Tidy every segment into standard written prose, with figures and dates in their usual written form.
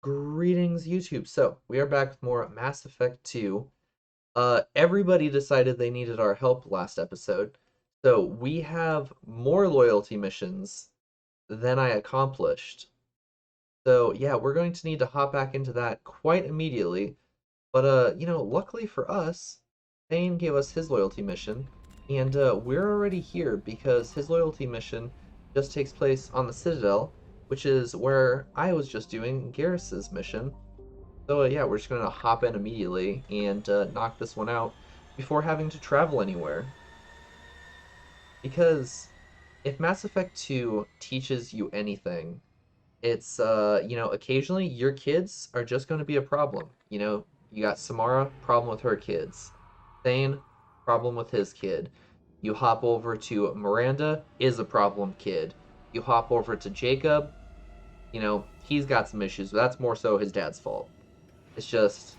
Greetings, YouTube. So, we are back with more Mass Effect 2. Everybody decided they needed our help last episode, so we have more loyalty missions than I accomplished. So, yeah, we're going to need to hop back into that quite immediately. But, luckily for us, Thane gave us his loyalty mission, and we're already here because his loyalty mission just takes place on the Citadel, which is where I was just doing Garrus's mission. So yeah, we're just gonna hop in immediately and knock this one out before having to travel anywhere. Because if Mass Effect 2 teaches you anything, it's occasionally your kids are just gonna be a problem. You got Samara, problem with her kids. Thane, problem with his kid. You hop over to Miranda, is a problem kid. You hop over to Jacob, he's got some issues, but that's more so his dad's fault. It's just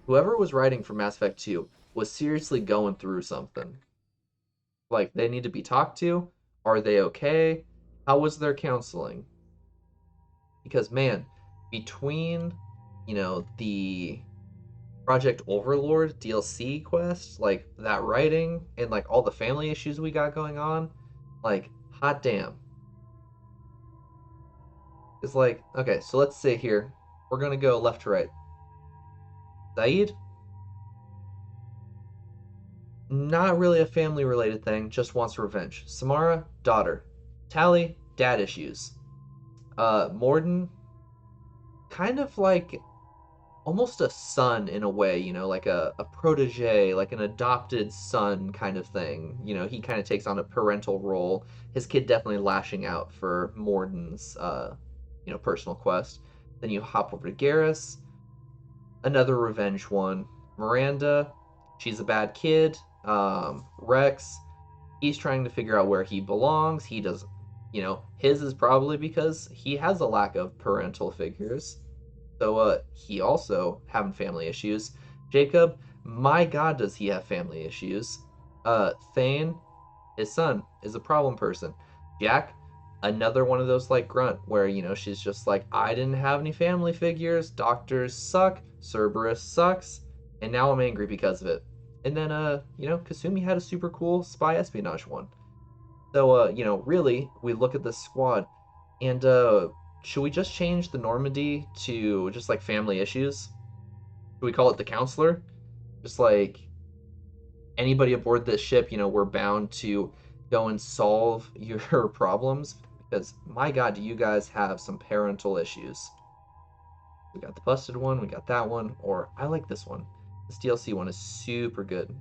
whoever was writing for Mass Effect 2 was seriously going through something. Like, they need to be talked to. Are they okay? How was their counseling? Because, man, between, the Project Overlord DLC quest, like, that writing, and, like, all the family issues we got going on, like, hot damn. It's like, okay, so let's say here. We're gonna go left to right. Saeed, not really a family related thing, just wants revenge. Samara, daughter. Tally, dad issues. Morden, kind of like almost a son in a way, like a protege, like an adopted son kind of thing. He kind of takes on a parental role. His kid definitely lashing out for Morden's, personal quest. Then you hop over to Garrus, another revenge one. Miranda, she's a bad kid. Rex, he's trying to figure out where he belongs. He does, his is probably because he has a lack of parental figures. So, he also having family issues. Jacob, my God, does he have family issues? Thane, his son, is a problem person. Jack, another one of those like Grunt, where, she's just like, I didn't have any family figures, doctors suck, Cerberus sucks, and now I'm angry because of it. And then, Kasumi had a super cool spy espionage one. So, really, we look at this squad, and, should we just change the Normandy to just like family issues? Should we call it the counselor? Just like anybody aboard this ship, we're bound to go and solve your problems because my God, do you guys have some parental issues? We got the busted one, we got that one, or I like this one. This DLC one is super good.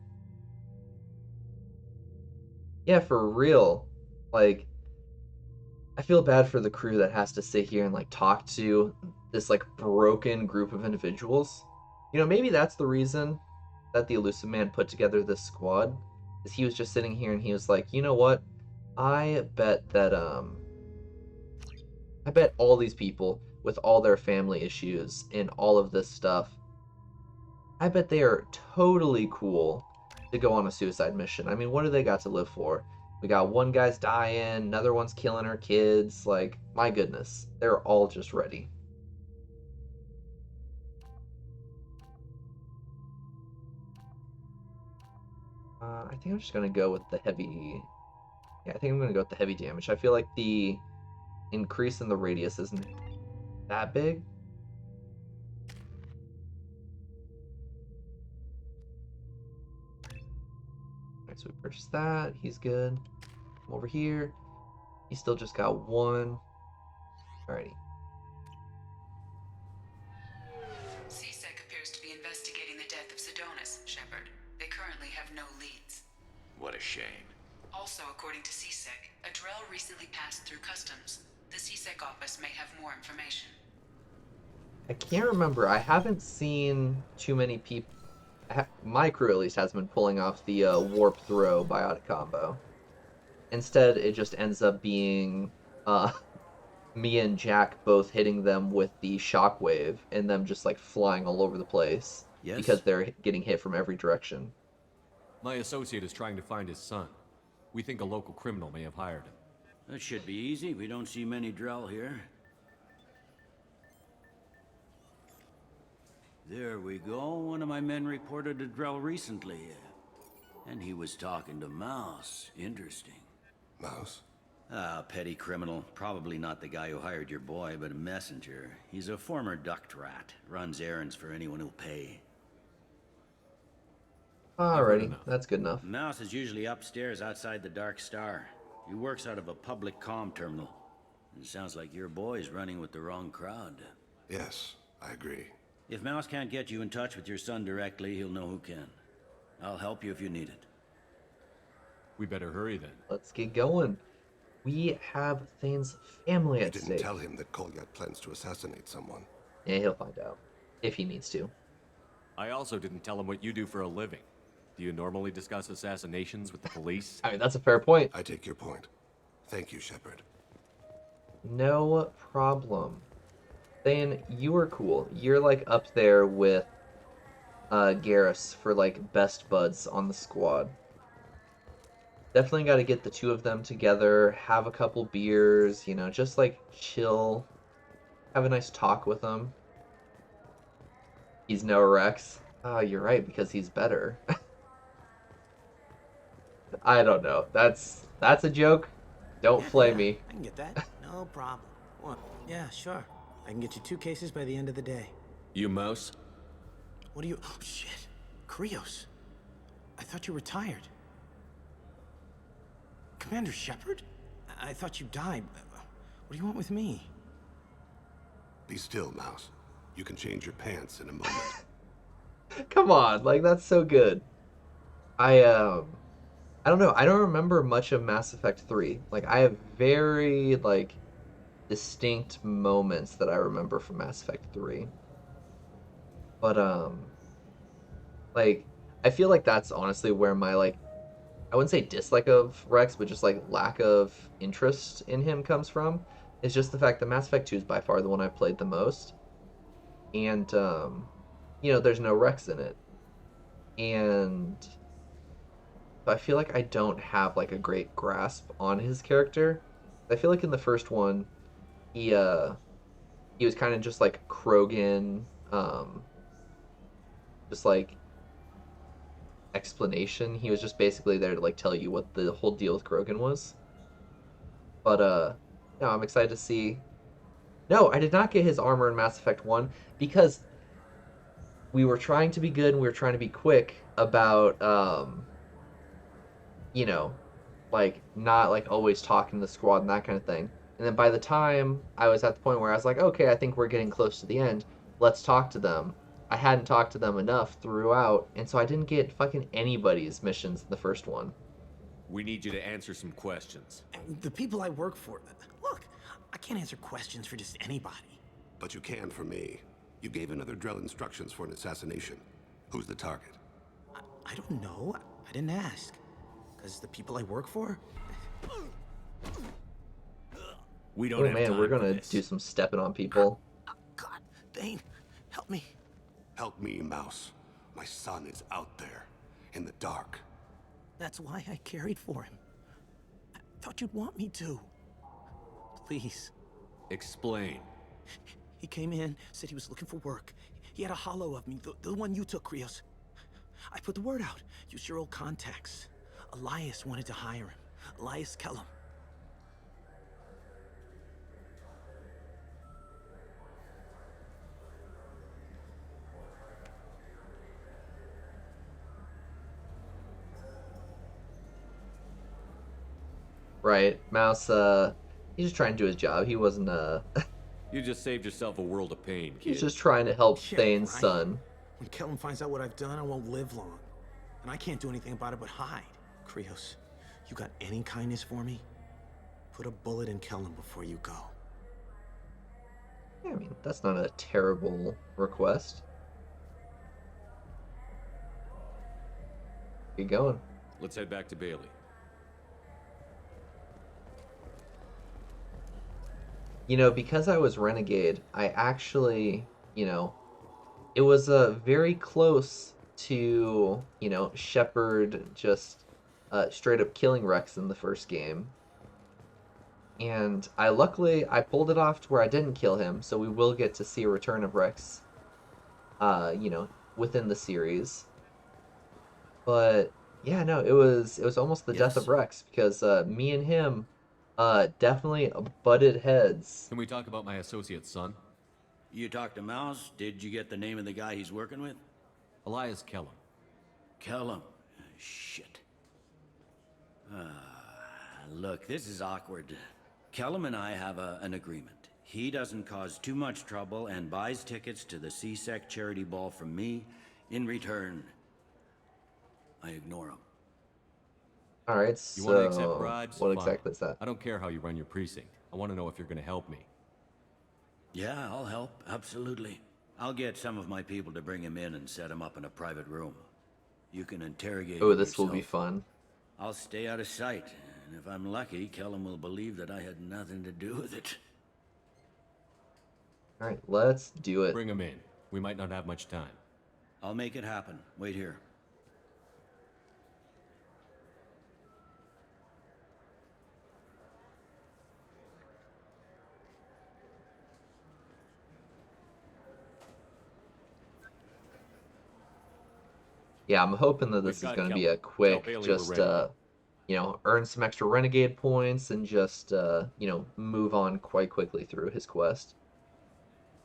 Yeah, for real. Like, I feel bad for the crew that has to sit here and like talk to this like broken group of individuals. Maybe that's the reason that the Elusive Man put together this squad. Is he was just sitting here and he was like, you know what? I bet that I bet all these people with all their family issues and all of this stuff, I bet they are totally cool to go on a suicide mission. I mean, what do they got to live for? We got one guy's dying, another one's killing her kids. Like, my goodness, they're all just ready. I think I'm just gonna go with the heavy. Yeah, I think I'm gonna go with the heavy damage. I feel like the increase in the radius isn't that big. Alright, so we purchased that. He's good. Come over here. He still just got one. Alrighty. CSEC appears to be investigating the death of Sidonis, Shepard. They currently have no leads. What a shame. Also, according to CSEC, a Drell recently passed through customs. The CSEC office may have more information. I can't remember. I haven't seen too many people. My crew at least hasn't been pulling off the warp throw biotic combo. Instead, it just ends up being uh, me and Jack both hitting them with the shockwave and them just like flying all over the place because Yes? they're getting hit from every direction. My associate is trying to find his son. We think a local criminal may have hired him. That should be easy. We don't see many Drell here. There we go. One of my men reported a Drell recently. And he was talking to Mouse. Interesting. Mouse? Ah, petty criminal. Probably not the guy who hired your boy, but a messenger. He's a former duct rat. Runs errands for anyone who'll pay. I've heard Alrighty, enough. that's good enough. Mouse is usually upstairs outside the Dark Star. He works out of a public comm terminal. It sounds like your boy's running with the wrong crowd. Yes, I agree. If Mouse can't get you in touch with your son directly, he'll know who can. I'll help you if you need it. We better hurry then. Let's get going. We have Thane's family You at didn't stake. tell him that Kolyat plans to assassinate someone. Yeah, he'll find out. If he needs to. I also didn't tell him what you do for a living. Do you normally discuss assassinations with the police? I mean, that's a fair point. I take your point. Thank you, Shepard. No problem. Thane, you are cool. You're like up there with Garrus for like best buds on the squad. Definitely got to get the two of them together, have a couple beers, you know, just like chill, have a nice talk with them. He's no Rex. Oh, you're right, because he's better. I don't know. That's a joke. Don't flay me. I can get that. No problem. What? Yeah, sure. I can get you 2 cases by the end of the day. You Mouse? What do you... Oh, shit. Krios. I thought you retired. Commander Shepard? I thought you died. What do you want with me? Be still, Mouse. You can change your pants in a moment. Come on, like that's so good. I don't know. I don't remember much of Mass Effect 3. Like I have very like distinct moments that I remember from Mass Effect 3. But like I feel like that's honestly where my like I wouldn't say dislike of Rex, but just like lack of interest in him comes from. It's just the fact that Mass Effect 2 is by far the one I've played the most. And you know, there's no Rex in it. And I feel like I don't have like a great grasp on his character. I feel like in the first one, he was kind of just like Krogan, just like explanation. He was just basically there to like tell you what the whole deal with Krogan was. But no, I'm excited to see. No, I did not get his armor in Mass Effect 1 because we were trying to be good and we were trying to be quick about you know, like not like always talking to the squad and that kind of thing. And then by the time I was at the point where I was like, okay, I think we're getting close to the end. Let's talk to them. I hadn't talked to them enough throughout, and so I didn't get fucking anybody's missions in the first one. We need you to answer some questions. The people I work for... Look, I can't answer questions for just anybody. But you can for me. You gave another Drell instructions for an assassination. Who's the target? I don't know. I didn't ask. Because the people I work for... We don't Oh have man, time we're for gonna this. do some stepping on people. God, Thane, help me. Help me, Mouse. My son is out there, in the dark. That's why I carried for him. I thought you'd want me to. Please. Explain. He came in, said he was looking for work. He had a hollow of me, the one you took, Krios. I put the word out. Use your old contacts. Elias wanted to hire him. Elias Kellum. Right, Mouse, he's just trying to do his job. He wasn't, You just saved yourself a world of pain, kid. he's just trying to help Yeah, Thane's right. son. When Kellum finds out what I've done, I won't live long. And I can't do anything about it but hide. Krios, you got any kindness for me? Put a bullet in Kellum before you go. Yeah, I mean, that's not a terrible request. Keep going. Let's head back to Bailey. You know, because I was Renegade, I actually, you know, it was very close to, you know, Shepard just straight up killing Rex in the first game. And luckily I pulled it off to where I didn't kill him, so we will get to see a return of Rex you know, within the series. But yeah, no, it was almost the death of Yes? Rex because me and him definitely butted heads. Can we talk about my associate's son? You talked to Mouse? Did you get the name of the guy he's working with? Elias Kellum. Kellum. Shit. Look, this is awkward. Kellum and I have an agreement. He doesn't cause too much trouble and buys tickets to the CSEC charity ball from me. In return, I ignore him. All right, You want to accept so bribes? what Fine. exactly is that? I don't care how you run your precinct. I want to know if you're going to help me. Yeah, I'll help. Absolutely. I'll get some of my people to bring him in and set him up in a private room. You can interrogate Oh, him this will be yourself. fun. I'll stay out of sight, and if I'm lucky, Kellum will believe that I had nothing to do with it. All right, let's do it. Bring him in. We might not have much time. I'll make it happen. Wait here. Yeah, I'm hoping that We've this is got going to be Kellum. a quick, Tell Bailey we're just ready. you know, earn some extra Renegade points and just you know, move on quite quickly through his quest.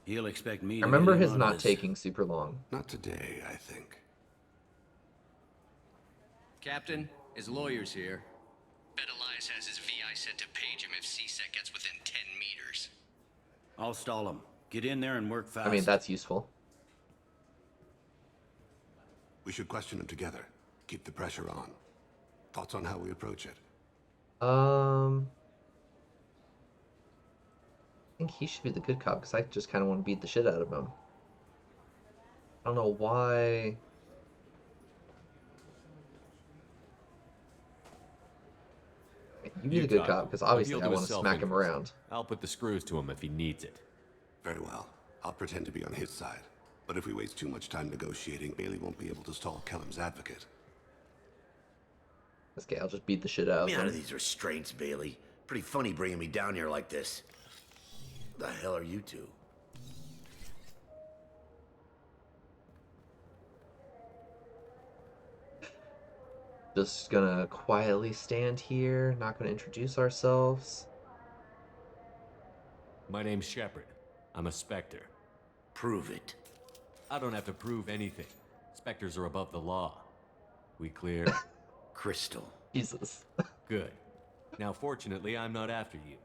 He'll expect me I to remember get him his out of not this. taking super long. Not today, I think. Captain, his lawyer's here. Bet Elias has his VI set to page him if CSEC gets within 10 meters. I'll stall him. Get in there and work fast. I mean, that's useful. We should question him together. Keep the pressure on. Thoughts on how we approach it? I think he should be the good cop because I just kind of want to beat the shit out of him. I don't know why. You be the good talk cop to him. because He'll obviously appeal I to want his to smack him self-interest. around. I'll put the screws to him if he needs it. Very well. I'll pretend to be on his side. But if we waste too much time negotiating, Bailey won't be able to stall Kellum's advocate. Okay, I'll just beat the shit out Get of me out of him. these restraints, Bailey. Pretty funny bringing me down here like this. The hell are you two? Just gonna quietly stand here, not gonna introduce ourselves. My name's Shepard. I'm a Spectre. Prove it. I don't have to prove anything. Spectres are above the law. We clear? Crystal. Jesus. Good. Now, fortunately, I'm not after you.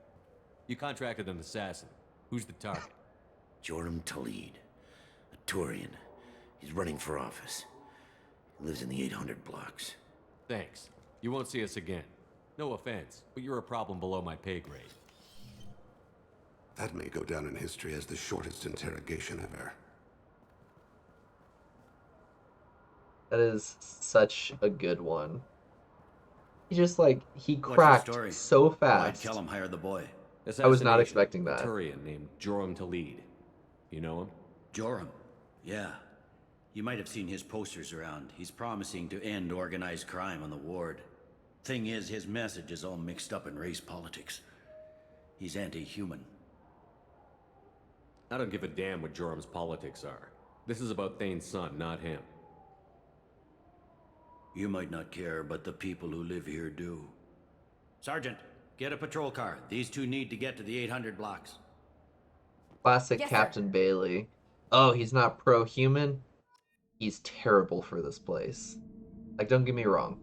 You contracted an assassin. Who's the target? Joram Talid. A Turian. He's running for office. He lives in the 800 blocks. Thanks. You won't see us again. No offense, but you're a problem below my pay grade. That may go down in history as the shortest interrogation ever. That is such a good one. He just he What's the cracked story? so Why'd fast. Kellum hire the boy? I was not Assassination. expecting that. A Turian named Joram Talid. You know him? Joram. Yeah. You might have seen his posters around. He's promising to end organized crime on the ward. Thing is, his message is all mixed up in race politics. He's anti-human. I don't give a damn what Joram's politics are. This is about Thane's son, not him. You might not care, but the people who live here do. Sergeant, get a patrol car. These two need to get to the 800 blocks. Classic Yes, sir. Captain Bailey. Oh, he's not pro-human? He's terrible for this place. Don't get me wrong.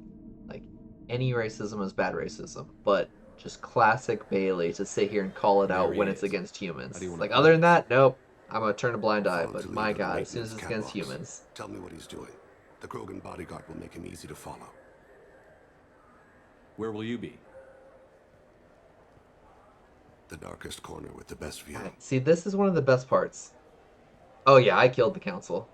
Any racism is bad racism, but just classic Bailey to sit here and call it There out he when it's is. against humans. How do you wanna Other than play that, nope. I'm gonna turn a blind eye, Follow but Talid my to the god, as soon as it's maintenance against catwalks. humans. Tell me what he's doing. The Krogan bodyguard will make him easy to follow. Where will you be? The darkest corner with the best view. See, this is one of the best parts. Oh yeah, I killed the council.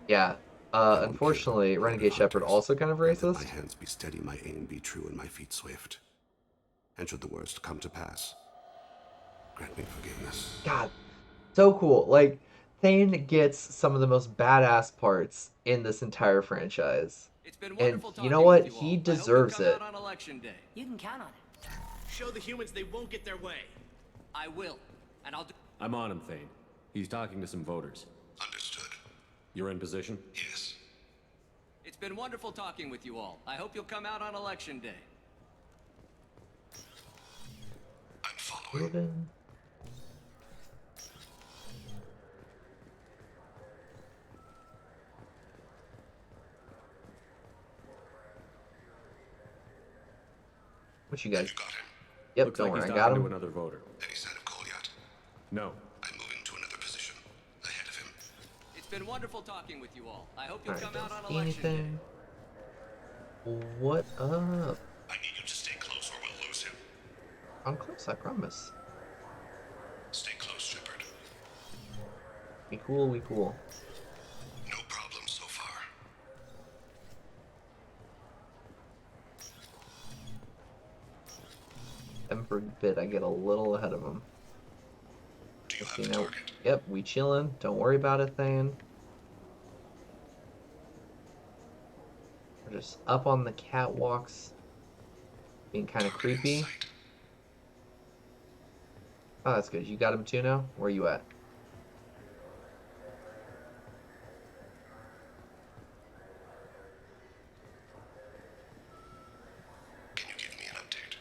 Yeah. Unfortunately, Renegade Shepard also kind of Let my racist. hands be steady, my aim be true, and my feet swift. And should the worst come to pass, grant me forgiveness. God, so cool. Thane gets some of the most badass parts in this entire franchise. It's been And wonderful you know talking what? with you He all. I hope you deserves come it. out on election day. You can count on it. Show the humans they won't get their way. I will, and I'll do. I'm on him, Thane. He's talking to some voters. Understood. You're in position? Yes. It's been wonderful talking with you all. I hope you'll come out on election day. I'm following. Moving. What you guys? You got him. Yep, Looks don't like worry, he's I got talking him. to another voter. Any sign of Cole yet? No. I'm moving to another position. Ahead of him. It's been wonderful talking with you all. I hope you'll Alright, come out don't on see election day. anything. What up? I need you to stay close or we'll lose him. I'm close, I promise. Stay close, Shepard. We cool, we cool. No problem so far. Every bit I get a little ahead of him. Do you have You the know, target? yep, we chillin'. Don't worry about it, Thane. We're just up on the catwalks, being kind of Target in creepy. sight. Oh, that's good. You got him too now? Where you at? Can you give me an update?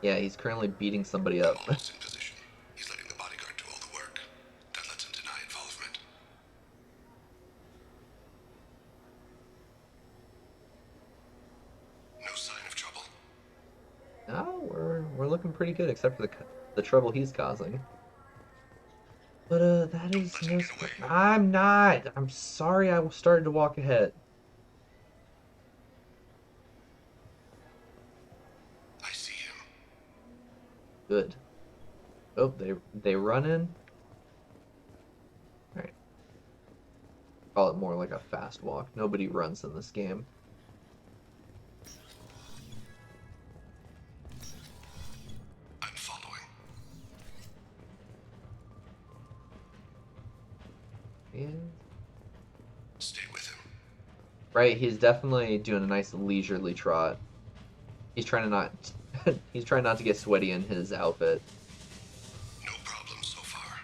Yeah, he's currently beating somebody up. Almost in position. He's letting the bodyguard do all the work. That lets him deny involvement. No sign of trouble. No, we're looking pretty good, except for the trouble he's causing. But that is let him no. get away. I'm not. I'm sorry. I started to walk ahead. I see him. Good. Oh, they run in. All right. Call it more like a fast walk. Nobody runs in this game. I'm following. And Stay with him. right, he's definitely doing a nice leisurely trot. He's trying to not. He's trying not to get sweaty in his outfit. No problem so far.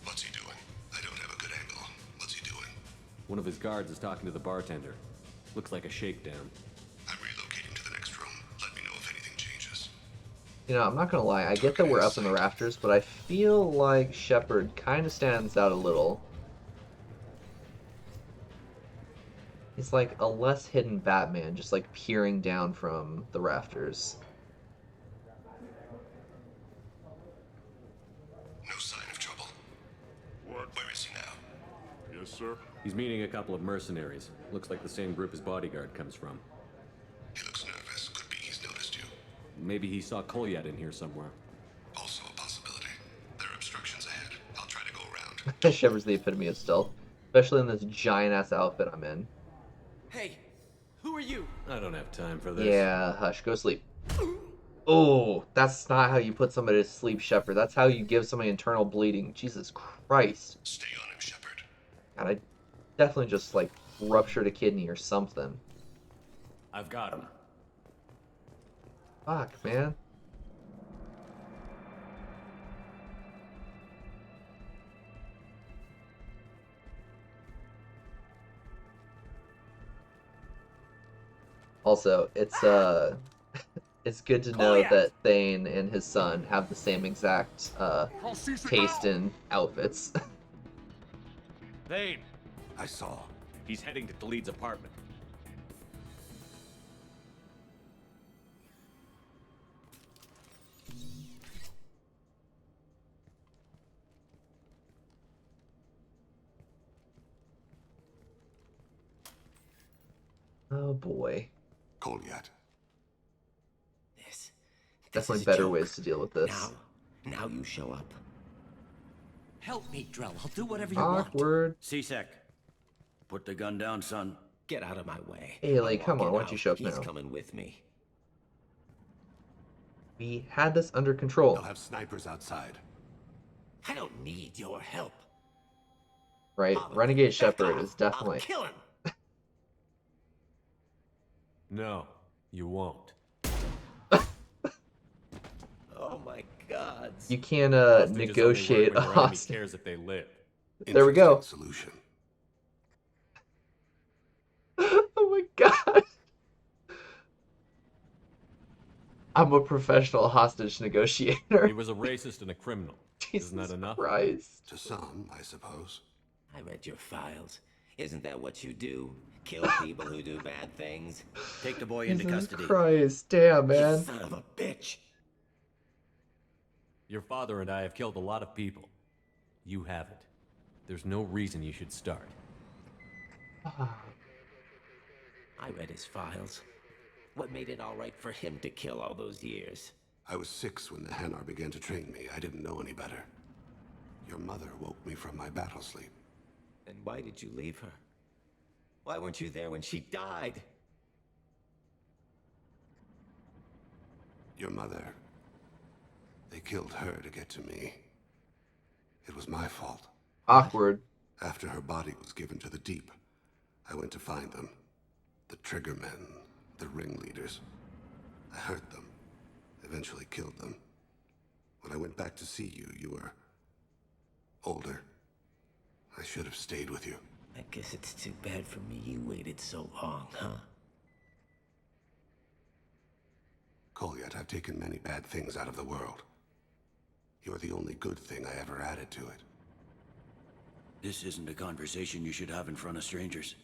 What's he doing? I don't have a good angle. What's he doing? One of his guards is talking to the bartender. Looks like a shakedown. I'm relocating to the next room. Let me know if anything changes. You know, I'm not gonna lie. I get that we're up in the rafters, but I feel like Shepard kind of stands out a little. He's like a less hidden Batman, just like peering down from the rafters. No sign of trouble. Where is he now? Yes, sir. He's meeting a couple of mercenaries. Looks like the same group his bodyguard comes from. He looks nervous. Could be he's noticed you. Maybe he saw Kolyat in here somewhere. Also a possibility. There are obstructions ahead. I'll try to go around. Shepard's the epitome of stealth, especially in this giant-ass outfit I'm in. Hey, who are you? I don't have time for this. Yeah, hush, go sleep. Oh, that's not how you put somebody to sleep, Shepard. That's how you give somebody internal bleeding. Jesus Christ. Stay on him, Shepard. God, I definitely just, like, ruptured a kidney or something. I've got him. Fuck, man. Also, it's good to know that Thane and his son have the same exact taste in outfits. Thane! I saw. He's heading to Khalid's apartment. Oh boy. Kolyat. This Definitely is a better joke. ways to deal with this. Now you show up. Help me, Drell. I'll do whatever you want. Awkward. C-Sec, put the gun down, son. Get out of my way. Haley, I'm come on, walking why don't you out. show up He's now? coming with me. We had this under control. They'll have snipers outside. I don't need your help. Right? Father, Renegade back Shepard off. is definitely... I'll kill him. No, you won't. my gods. You can't Hostages only work negotiate when a your enemy hostage. cares if they live. There we go. Interesting solution. Oh my god. I'm a professional hostage negotiator. He was a racist and a criminal. Isn't that Jesus enough? Christ. To some, I suppose. I read your files. Isn't that what you do? Kill people who do bad things? Take the boy into Jesus custody. Christ. Damn, You man. son of a bitch! Your father and I have killed a lot of people. You haven't. There's no reason you should start. I read his files. What made it all right for him to kill all those years? I was 6 when the Hanar began to train me. I didn't know any better. Your mother woke me from my battle sleep. And why did you leave her? Why weren't you there when she died? Your mother. They killed her to get to me. It was my fault. Awkward. After her body was given to the deep, I went to find them. The triggermen, the ringleaders. I hurt them, eventually killed them. When I went back to see you, you were older. I should have stayed with you. I guess it's too bad for me you waited so long, huh? Kolyat, I've taken many bad things out of the world. You're the only good thing I ever added to it. This isn't a conversation you should have in front of strangers.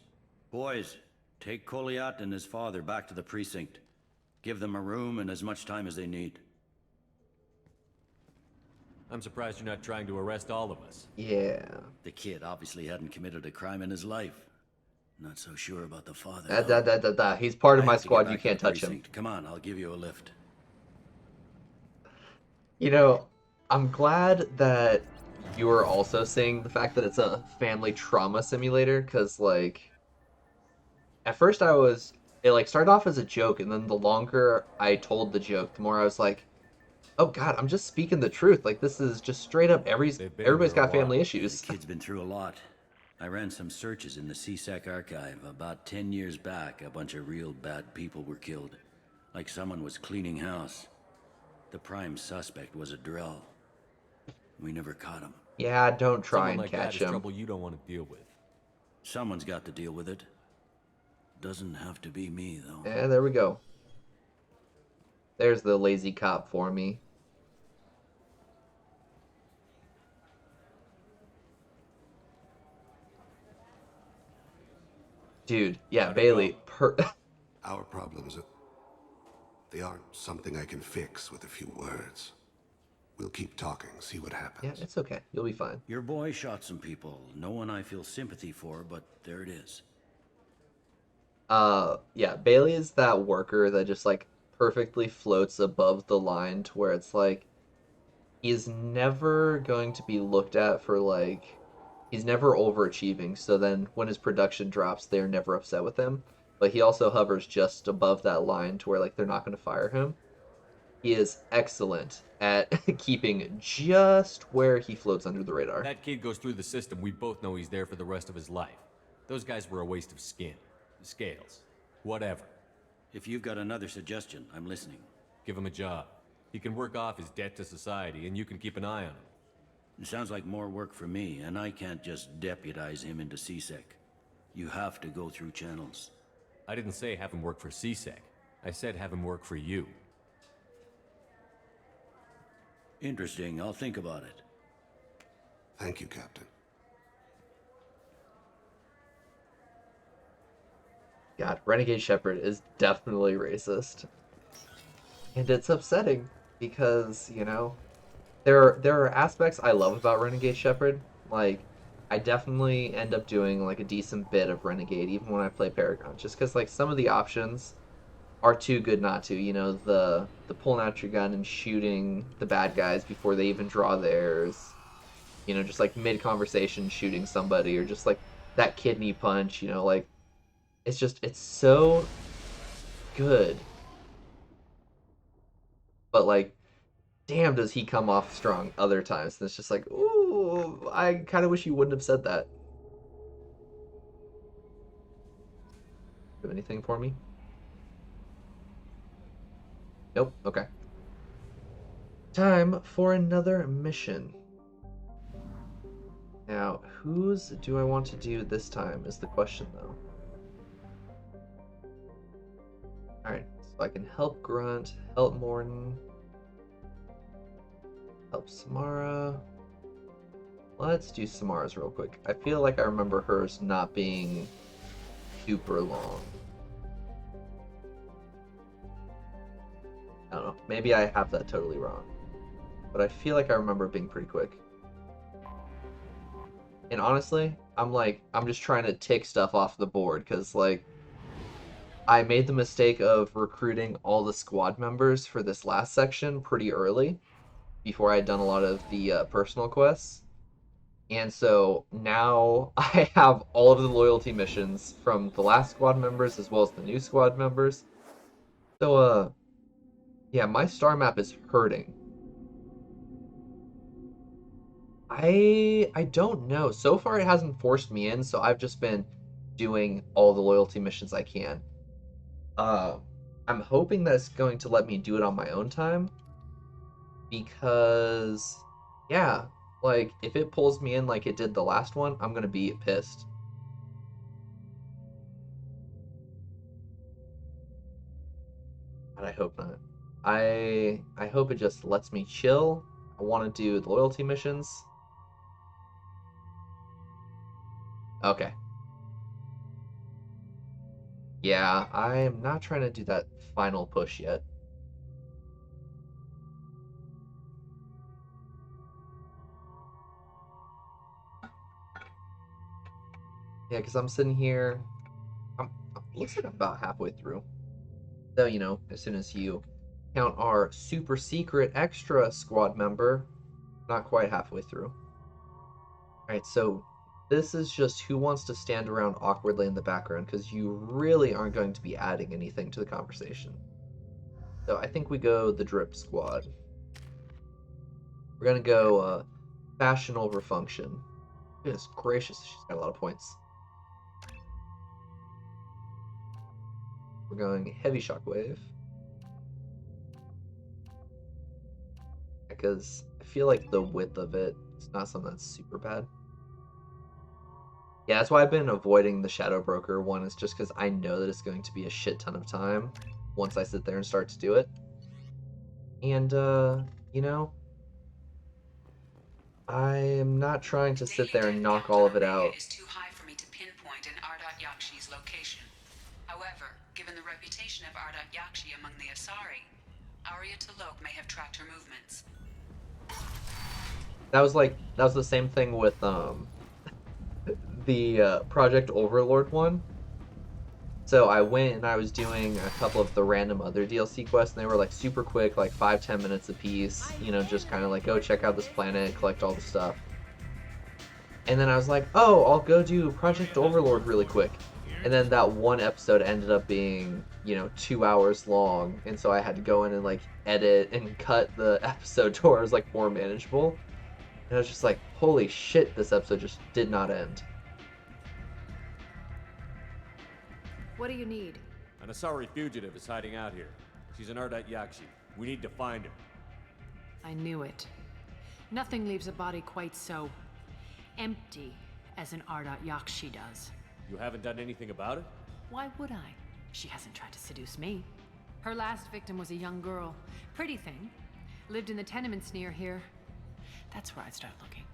Boys, take Kolyat and his father back to the precinct. Give them a room and as much time as they need. I'm surprised you're not trying to arrest all of us. Yeah. The kid obviously hadn't committed a crime in his life. Not so sure about the father. He's part of I my have to get squad. back You to can't the touch him. precinct. Come on, I'll give you a lift. You know, I'm glad that you are also seeing the fact that it's a family trauma simulator, because, like, at first it, like, started off as a joke, and then the longer I told the joke, the more I was like, oh god, I'm just speaking the truth. Like, this is just straight up, They've been in everybody's here a got family while. The issues. kid's been through a lot. I ran some searches in the CSEC archive. About 10 years back, a bunch of real bad people were killed. Like someone was cleaning house. The prime suspect was a drill. We never caught him. Yeah, don't try Someone and like that catch is him. trouble you don't want to deal with. Someone's got to deal with it. Doesn't have to be me, though. And there we go. There's the lazy cop for me. Dude, yeah, How'd it Bailey. Our problems, they aren't something I can fix with a few words. We'll keep talking, see what Yeah, happens. it's okay. You'll be fine. Your boy shot some people. No one I feel sympathy for, but there it is. Yeah, Bailey is that worker that just, like, perfectly floats above the line to where it's like he's never going to be looked at for, like, he's never overachieving, so then when his production drops, they're never upset with him. But he also hovers just above that line to where, like, they're not going to fire him. He is excellent at keeping just where he floats under the radar. That kid goes through the system, we both know he's there for the rest of his life. Those guys were a waste of skin. Scales. Whatever. If you've got another suggestion, I'm listening. Give him a job. He can work off his debt to society, and you can keep an eye on him. It sounds like more work for me, and I can't just deputize him into CSEC. You have to go through channels. I didn't say have him work for CSEC. I said have him work for you. Interesting, I'll think about it. Thank you, Captain. God, Renegade Shepherd is definitely racist. And it's upsetting because, you know, there are aspects I love about Renegade Shepherd. Like, I definitely end up doing, like, a decent bit of Renegade even when I play Paragon, just because, like, some of the options are too good not to. You know, the pulling out your gun and shooting the bad guys before they even draw theirs. You know, just, like, mid-conversation shooting somebody, or just, like, that kidney punch, you know, like, it's so good. But, like, damn, does he come off strong other times. And it's just like, ooh, I kind of wish you wouldn't have said that. Do anything for me? Nope. Okay. Time for another mission. Now, whose do I want to do this time is the question, though. Alright, so I can help Grunt, help Morton, help Samara. Let's do Samara's real quick. I feel like I remember hers not being super long. I don't know. Maybe I have that totally wrong. But I feel like I remember it being pretty quick. And honestly, I'm just trying to tick stuff off the board because, like, I made the mistake of recruiting all the squad members for this last section pretty early before I had done a lot of the personal quests. And so now I have all of the loyalty missions from the last squad members as well as the new squad members. So, yeah, my star map is hurting. I don't know. So far, it hasn't forced me in, so I've just been doing all the loyalty missions I can. I'm hoping that it's going to let me do it on my own time, because, yeah, like, if it pulls me in like it did the last one, I'm gonna be pissed. But I hope not. I hope it just lets me chill. I want to do the loyalty missions. Okay. Yeah, I'm not trying to do that final push yet. Yeah, because I'm sitting here. Looks like I'm about halfway through. Though, you know, as soon as you count our super secret extra squad member, not quite halfway through. Alright, so this is just who wants to stand around awkwardly in the background, because you really aren't going to be adding anything to the conversation. So I think we go the drip squad. We're gonna go fashion over function. Goodness gracious, she's got a lot of points. We're going heavy shockwave. Because I feel like the width of it is not something that's super bad. Yeah, that's why I've been avoiding the Shadow Broker one, is just because I know that it's going to be a shit ton of time once I sit there and start to do it. And, you know, I am not trying to sit there and knock all of it out. Is too high for me to pinpoint an Ardat Yakshi's location. However, given the reputation of Ardat Yakshi among the Asari, Arya T'Loak may have tracked her movements. That was the same thing with the Project Overlord one. So I went and I was doing a couple of the random other DLC quests, and they were like super quick, like 5-10 minutes a piece, you know, just kind of like, go check out this planet, collect all the stuff. And then I was like, oh, I'll go do Project Overlord really quick. And then that one episode ended up being, you know, 2 hours long, and so I had to go in and like edit and cut the episode to where it was like more manageable. And I was just like, holy shit, this episode just did not end. What do you need? An Asari fugitive is hiding out here. She's an Ardat Yakshi. We need to find her. I knew it. Nothing leaves a body quite so empty as an Ardat Yakshi does. You haven't done anything about it? Why would I? She hasn't tried to seduce me. Her last victim was a young girl. Pretty thing. Lived in the tenements near here. That's where I'd start looking.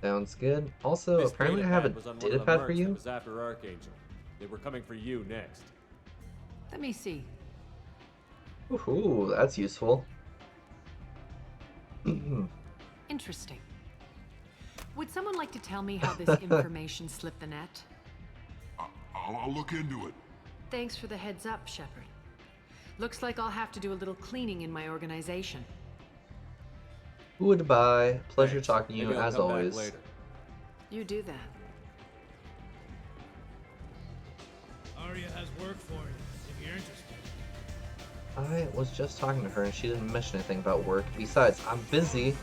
Sounds good. Also, Miss apparently I Thane have a was on one data of the pad mercs for that you. was after Archangel. They were coming for you next. Let me see. Ooh, that's useful. Interesting. Would someone like to tell me how this information slipped the net? I'll look into it. Thanks for the heads up, Shepard. Looks like I'll have to do a little cleaning in my organization. Goodbye. Pleasure Thanks. talking to you, Maybe I'll as come back always. later. You do that. Arya has work for you, if you're interested. I was just talking to her and she didn't mention anything about work. Besides, I'm busy.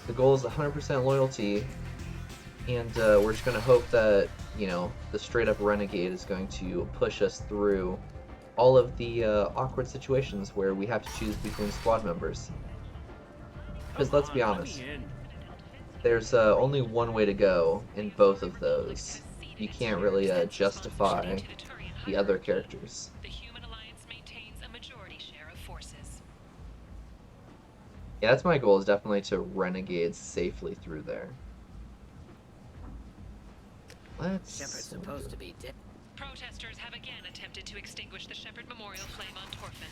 The goal is 100% loyalty. And we're just going to hope that, you know, the straight up Renegade is going to push us through all of the awkward situations where we have to choose between squad members. Because let's be honest, there's only one way to go in both of those. You can't really justify the other characters. The Human Alliance maintains a majority share of forces. Yeah, that's my goal, is definitely to renegade safely through there. Let's... Shepard's supposed to be dead. Protesters have again attempted to extinguish the Shepard Memorial flame on Torfin.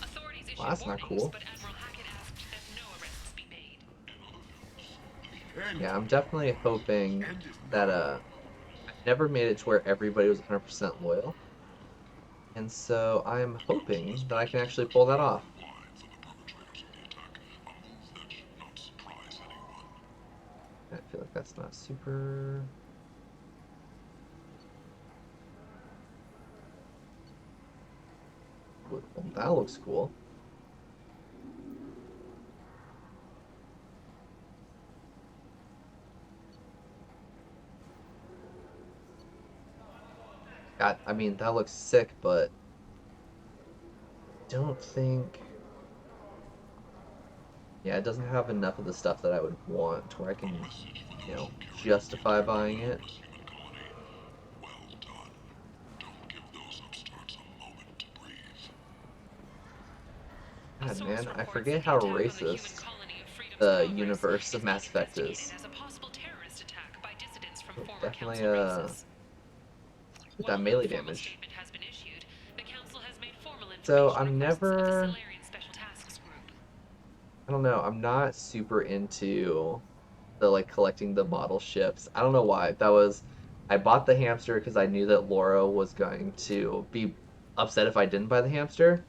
Authorities issued Well, that's not warnings, cool. but Admiral Hackett asked that no arrests be made. Yeah, I'm definitely hoping that I've never made it to where everybody was 100% loyal. And so I'm hoping that I can actually pull that off. I feel like that's not super... Well, that looks cool. God, I mean, that looks sick, but don't think... Yeah, it doesn't have enough of the stuff that I would want to where I can, you know, justify buying it. God, man, I forget how racist the universe of Mass Effect is. Definitely, with that melee damage. So, I'm never... I don't know, I'm not super into the, like, collecting the model ships. I don't know why. That was... I bought the hamster because I knew that Laura was going to be upset if I didn't buy the hamster.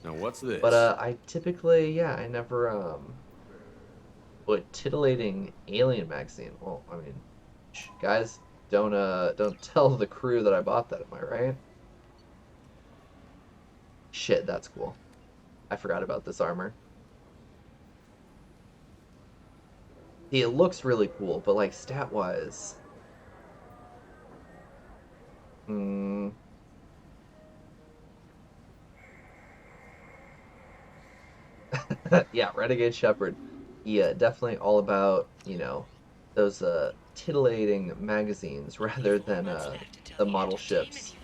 Now what's this? But I typically, yeah, I never put titillating alien magazine. Well, I mean, guys, don't tell the crew that I bought that. Am I right? Shit, that's cool. I forgot about this armor. See, it looks really cool, but like stat wise, yeah, Renegade Shepherd. Yeah, definitely all about, you know, those titillating magazines rather than the model ships.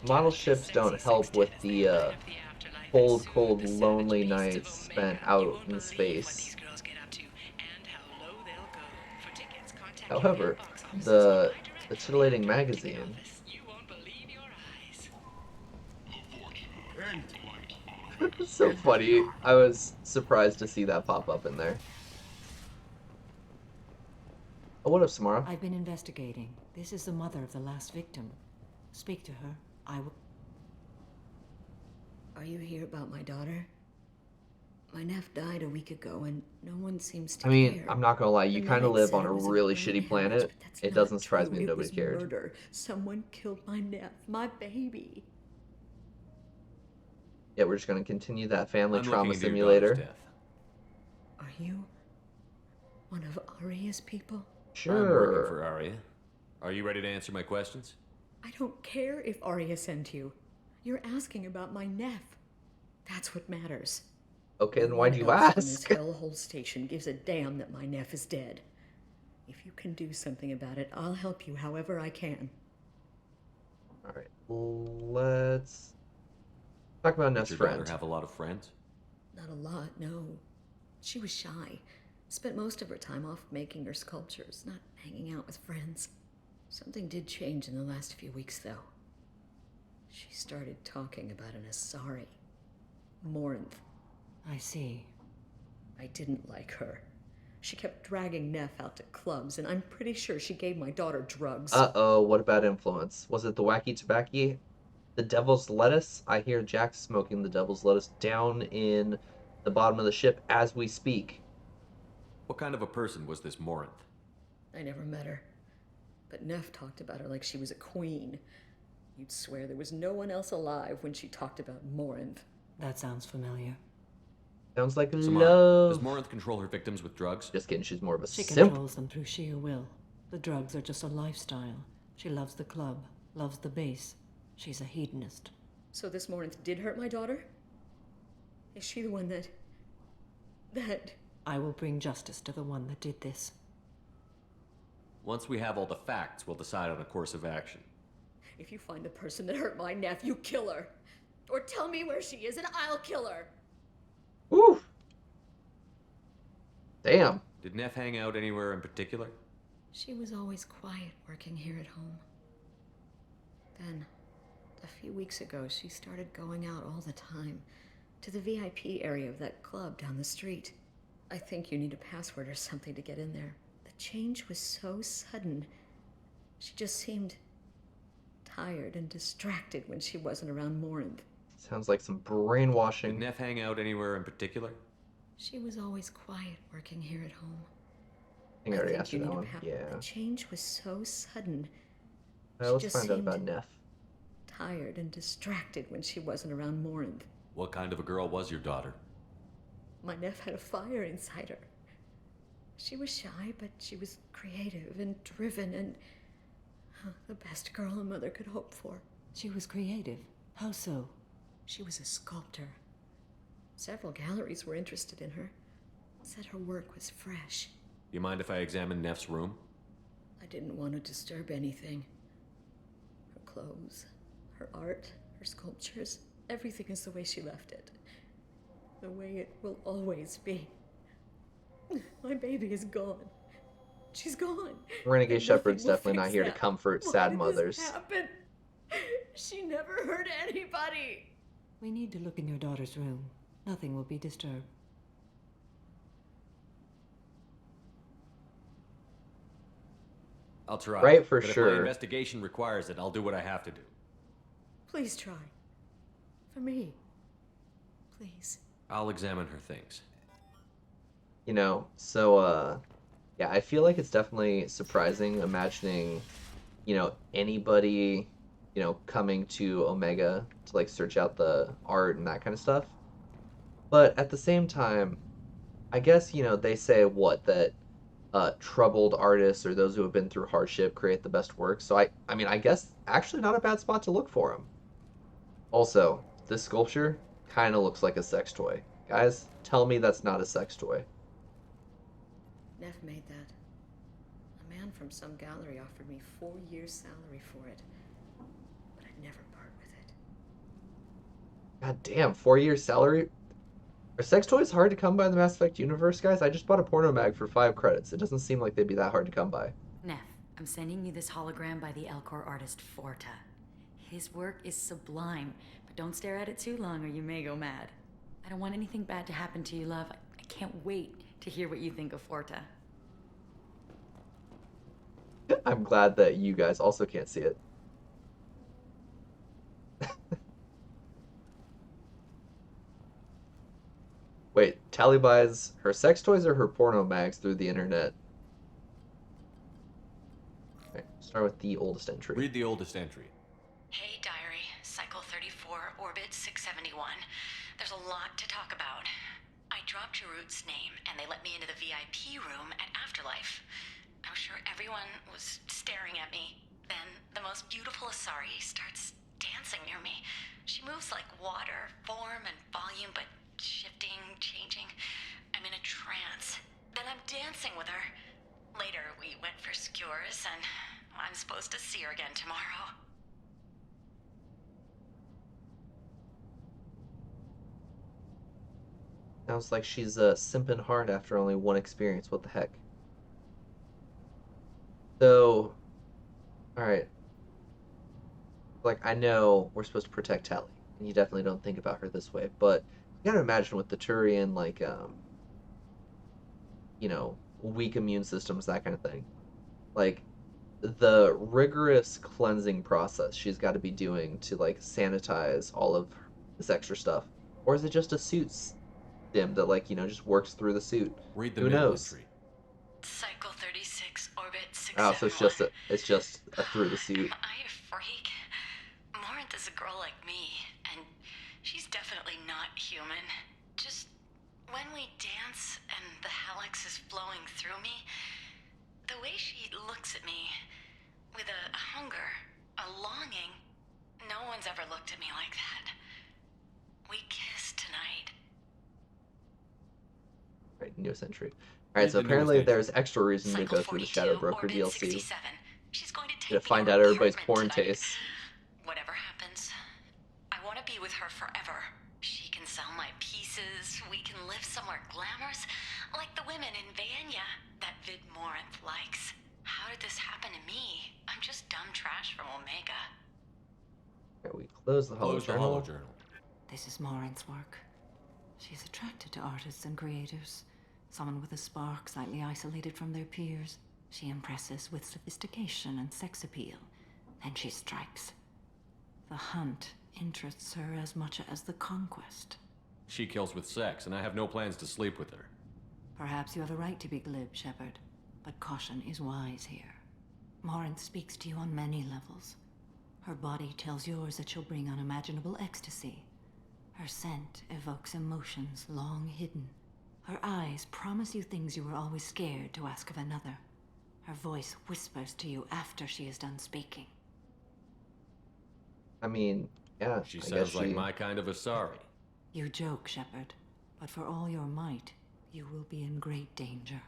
Model ships don't help with the cold, cold, lonely nights spent out in space. However, the titillating magazine. It's so funny. I was surprised to see that pop up in there. Oh, what up, Samara? I've been investigating. This is the mother of the last victim. Speak to her. I will... Are you here about my daughter? My nephew died a week ago, and no one seems to I mean, care. I'm not gonna lie, you The kind of medic live said on it a was really brain shitty hemorrhage, planet. but that's It not doesn't surprise true. me that It nobody was cared. Murder. Someone killed my nephew, my baby. Yeah, we're just gonna continue that family I'm trauma looking into your simulator. daughter's death. Are you one of Aria's people? Sure. I'm working for Aria. Are you ready to answer my questions? I don't care if Aria sent you. You're asking about my nephew. That's what matters. Okay, then No why'd one you else on this ask? hellhole station gives a damn that my nephew is dead. If you can do something about it, I'll help you however I can. Alright, let's talk about Neff's Did your daughter friend. have a lot of friends? Not a lot, no. She was shy. Spent most of her time off making her sculptures, not hanging out with friends. Something did change in the last few weeks, though. She started talking about an Asari. Morinth. I see. I didn't like her. She kept dragging Neff out to clubs, and I'm pretty sure she gave my daughter drugs. Uh-oh, what about influence? Was it the wacky tobacco? The devil's lettuce? I hear Jack smoking the devil's lettuce down in the bottom of the ship as we speak. What kind of a person was this Morinth? I never met her. But Neff talked about her like she was a queen. You'd swear there was no one else alive when she talked about Morinth. That sounds familiar. Sounds like Samara, love. does Morinth control her victims with drugs? Just kidding, she's more of a She simp. controls them through sheer will. The drugs are just a lifestyle. She loves the club, loves the base. She's a hedonist. So this Morinth did hurt my daughter? Is she the one that... I will bring justice to the one that did this. Once we have all the facts, we'll decide on a course of action. If you find the person that hurt my nephew, kill her. Or tell me where she is and I'll kill her. Ooh. Damn. Did Neff hang out anywhere in particular? She was always quiet working here at home. Then, a few weeks ago, she started going out all the time to the VIP area of that club down the street. I think you need a password or something to get in there. The change was so sudden. She just seemed tired and distracted when she wasn't around Morinth. Sounds like some brainwashing. Did Neff hang out anywhere in particular? She was always quiet working here at home. I think I already asked you that one. Yeah. The change was so sudden. Let's find out about Neff. Tired and distracted when she wasn't around Morinth. What kind of a girl was your daughter? My Neff had a fire inside her. She was shy, but she was creative and driven and the best girl a mother could hope for. She was creative. How so? She was a sculptor. Several galleries were interested in her. Said her work was fresh. You mind if I examine Neff's room? I didn't want to disturb anything. Her clothes, her art, her sculptures, everything is the way she left it. The way it will always be. My baby is gone. She's gone. Renegade Shepherd's definitely not here to comfort sad mothers. This happen? She never hurt anybody. We need to look in your daughter's room. Nothing will be disturbed. I'll try. Right, for but sure. If my investigation requires it, I'll do what I have to do. Please try. For me. Please. I'll examine her things. You know, so, yeah, I feel like it's definitely surprising imagining, you know, anybody, you know, coming to Omega to, like, search out the art and that kind of stuff. But at the same time, I guess, you know, they say that troubled artists or those who have been through hardship create the best work. So I mean, I guess actually not a bad spot to look for them. Also, this sculpture kind of looks like a sex toy. Guys, tell me that's not a sex toy. Neff made that. A man from some gallery offered me 4 years' salary for it. But I'd never part with it. God damn, 4 years salary? Are sex toys hard to come by in the Mass Effect universe, guys? I just bought a porno mag for 5 credits. It doesn't seem like they'd be that hard to come by. Neff, I'm sending you this hologram by the Elcor artist Forta. His work is sublime, but don't stare at it too long or you may go mad. I don't want anything bad to happen to you, love. I can't wait to hear what you think of Forta. I'm glad that you guys also can't see it. Wait, Tally buys her sex toys or her porno mags through the internet? Okay, start with the oldest entry. Read the oldest entry. Hey, Diary. Cycle 34, Orbit 671. There's a lot to talk about. I dropped Jarut's name, and they let me into the VIP room at Afterlife. I'm sure everyone was staring at me. Then the most beautiful Asari starts dancing near me. She moves like water, form and volume, but shifting, changing. I'm in a trance. Then I'm dancing with her. Later, we went for skewers, and I'm supposed to see her again tomorrow. Sounds like she's simping hard after only one experience. What the heck? So, alright. Like, I know we're supposed to protect Tally, and you definitely don't think about her this way, but you gotta imagine with the Turian, like, you know, weak immune systems, that kind of thing. Like, the rigorous cleansing process she's got to be doing to, like, sanitize all of this extra stuff. Or is it just a suit stim that, like, you know, just works through the suit? Read the Who knows? entry. Cycle 36, Orbit 671. Oh, so it's just a through the suit. Am I a freak? Morinth is a girl like me, and she's definitely not human. Just when we dance and the hallex is flowing through me, the way she looks at me with a hunger, a longing, no one's ever looked at me like that. We kissed tonight, newest entry. Alright, Read so the newest apparently entry. there's extra reason to Cycle go through the 42, Shadow Broker Orbit DLC. 67. She's going to To take me find to her out everybody's apartment porn tonight. tastes. Whatever happens, I want to be with her forever. She can sell my pieces. We can live somewhere glamorous, like the women in Vanya that Vid Morinth likes. How did this happen to me? I'm just dumb trash from Omega. Alright, we close the Close the holojournal. holojournal. This is Morinth's work. She's attracted to artists and creators. Someone with a spark, slightly isolated from their peers. She impresses with sophistication and sex appeal. Then she strikes. The hunt interests her as much as the conquest. She kills with sex, and I have no plans to sleep with her. Perhaps you have a right to be glib, Shepard, but caution is wise here. Morinth speaks to you on many levels. Her body tells yours that she'll bring unimaginable ecstasy. Her scent evokes emotions long hidden. Her eyes promise you things you were always scared to ask of another. Her voice whispers to you after she is done speaking. I mean, yeah. She I sounds guess like my kind of Asari. You joke, Shepard, but for all your might, you will be in great danger.